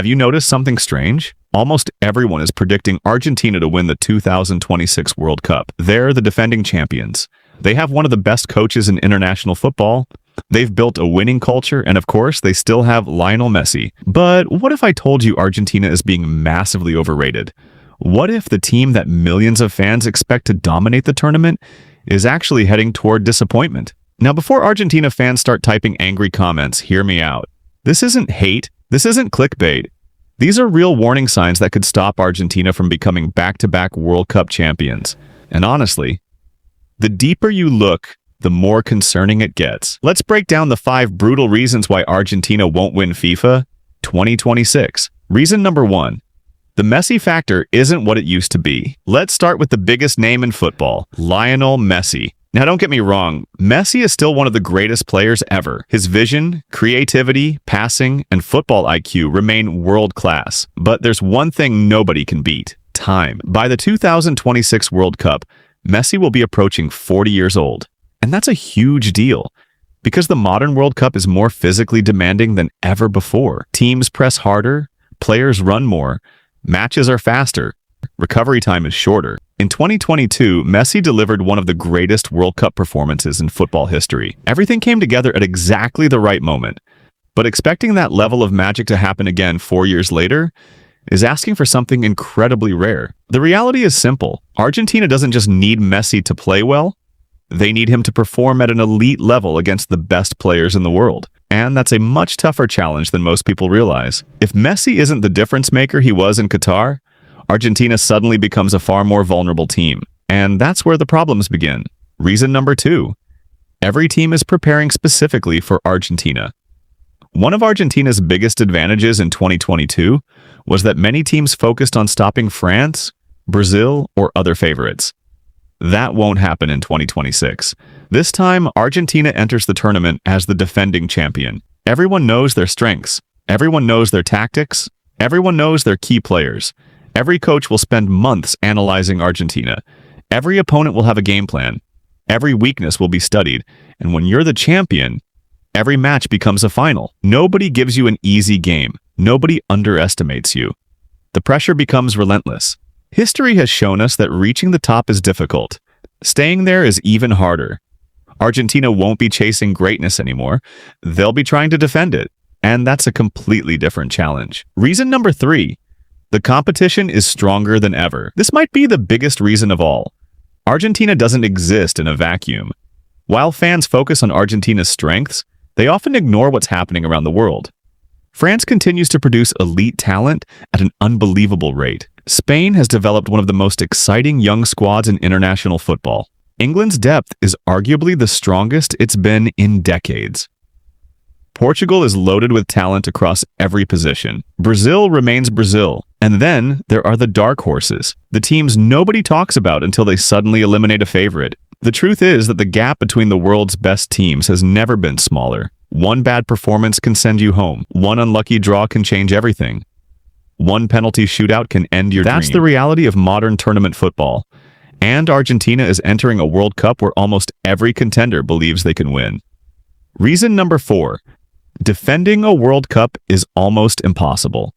Have you noticed something strange? Almost everyone is predicting Argentina to win the 2026 World Cup. They're the defending champions. They have one of the best coaches in international football. They've built a winning culture, and of course, they still have Lionel Messi. But what if I told you Argentina is being massively overrated? What if the team that millions of fans expect to dominate the tournament is actually heading toward disappointment? Now, before Argentina fans start typing angry comments, hear me out. This isn't hate. This isn't clickbait. These are real warning signs that could stop Argentina from becoming back-to-back World Cup champions. And honestly, the deeper you look, the more concerning it gets. Let's break down the 5 brutal reasons why Argentina won't win FIFA 2026. Reason number 1. The Messi factor isn't what it used to be. Let's start with the biggest name in football, Lionel Messi. Now, don't get me wrong, Messi is still one of the greatest players ever. His vision, creativity, passing, and football IQ remain world-class. But there's one thing nobody can beat: time. By the 2026 World Cup, Messi will be approaching 40 years old. And that's a huge deal, because the modern World Cup is more physically demanding than ever before. Teams press harder, players run more, matches are faster, recovery time is shorter. In 2022, Messi delivered one of the greatest World Cup performances in football history. Everything came together at exactly the right moment. But expecting that level of magic to happen again 4 years later is asking for something incredibly rare. The reality is simple. Argentina doesn't just need Messi to play well. They need him to perform at an elite level against the best players in the world. And that's a much tougher challenge than most people realize. If Messi isn't the difference maker he was in Qatar, Argentina suddenly becomes a far more vulnerable team. And that's where the problems begin. Reason number 2. Every team is preparing specifically for Argentina. One of Argentina's biggest advantages in 2022 was that many teams focused on stopping France, Brazil, or other favorites. That won't happen in 2026. This time, Argentina enters the tournament as the defending champion. Everyone knows their strengths. Everyone knows their tactics. Everyone knows their key players. Every coach will spend months analyzing Argentina. Every opponent will have a game plan. Every weakness will be studied. And when you're the champion, every match becomes a final. Nobody gives you an easy game. Nobody underestimates you. The pressure becomes relentless. History has shown us that reaching the top is difficult. Staying there is even harder. Argentina won't be chasing greatness anymore. They'll be trying to defend it. And that's a completely different challenge. Reason number 3. The competition is stronger than ever. This might be the biggest reason of all. Argentina doesn't exist in a vacuum. While fans focus on Argentina's strengths, they often ignore what's happening around the world. France continues to produce elite talent at an unbelievable rate. Spain has developed one of the most exciting young squads in international football. England's depth is arguably the strongest it's been in decades. Portugal is loaded with talent across every position. Brazil remains Brazil. And then there are the dark horses, the teams nobody talks about until they suddenly eliminate a favorite. The truth is that the gap between the world's best teams has never been smaller. One bad performance can send you home. One unlucky draw can change everything. One penalty shootout can end your dream. That's the reality of modern tournament football. And Argentina is entering a World Cup where almost every contender believes they can win. Reason number 4. Defending a World Cup is almost impossible.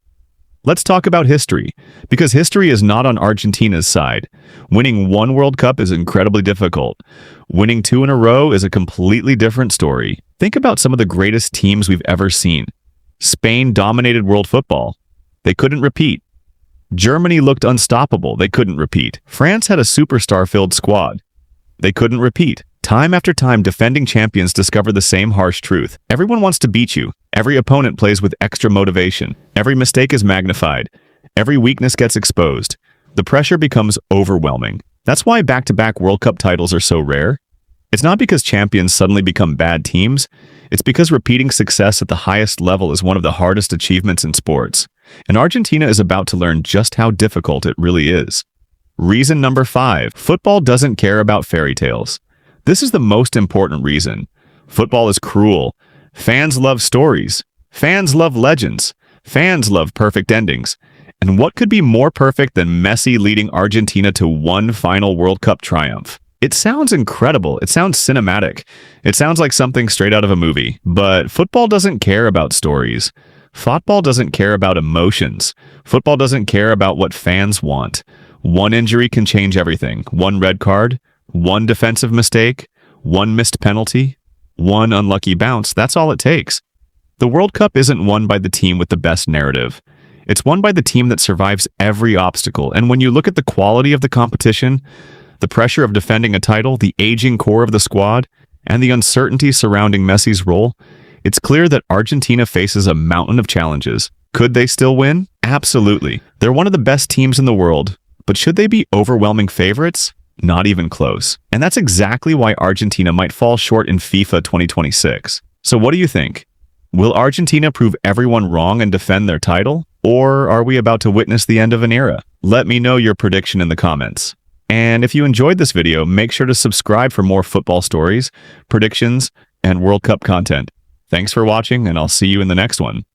Let's talk about history, because history is not on Argentina's side. Winning one World Cup is incredibly difficult. Winning 2 in a row is a completely different story. Think about some of the greatest teams we've ever seen. Spain dominated world football. They couldn't repeat. Germany looked unstoppable. They couldn't repeat. France had a superstar-filled squad. They couldn't repeat. Time after time, defending champions discover the same harsh truth. Everyone wants to beat you. Every opponent plays with extra motivation. Every mistake is magnified. Every weakness gets exposed. The pressure becomes overwhelming. That's why back-to-back World Cup titles are so rare. It's not because champions suddenly become bad teams. It's because repeating success at the highest level is one of the hardest achievements in sports. And Argentina is about to learn just how difficult it really is. Reason number 5. Football doesn't care about fairy tales. This is the most important reason. Football is cruel. Fans love stories. Fans love legends. Fans love perfect endings. And what could be more perfect than Messi leading Argentina to one final World Cup triumph? It sounds incredible. It sounds cinematic. It sounds like something straight out of a movie. But football doesn't care about stories. Football doesn't care about emotions. Football doesn't care about what fans want. One injury can change everything. One red card, one defensive mistake, one missed penalty, one unlucky bounce. That's all it takes. The World Cup isn't won by the team with the best narrative. It's won by the team that survives every obstacle. And when you look at the quality of the competition, the pressure of defending a title, the aging core of the squad, and the uncertainty surrounding Messi's role, it's clear that Argentina faces a mountain of challenges. Could they still win? Absolutely. They're one of the best teams in the world, but should they be overwhelming favorites? Not even close. And that's exactly why Argentina might fall short in FIFA 2026. So what do you think? Will Argentina prove everyone wrong and defend their title? Or are we about to witness the end of an era? Let me know your prediction in the comments. And if you enjoyed this video, make sure to subscribe for more football stories, predictions, and World Cup content. Thanks for watching, and I'll see you in the next one.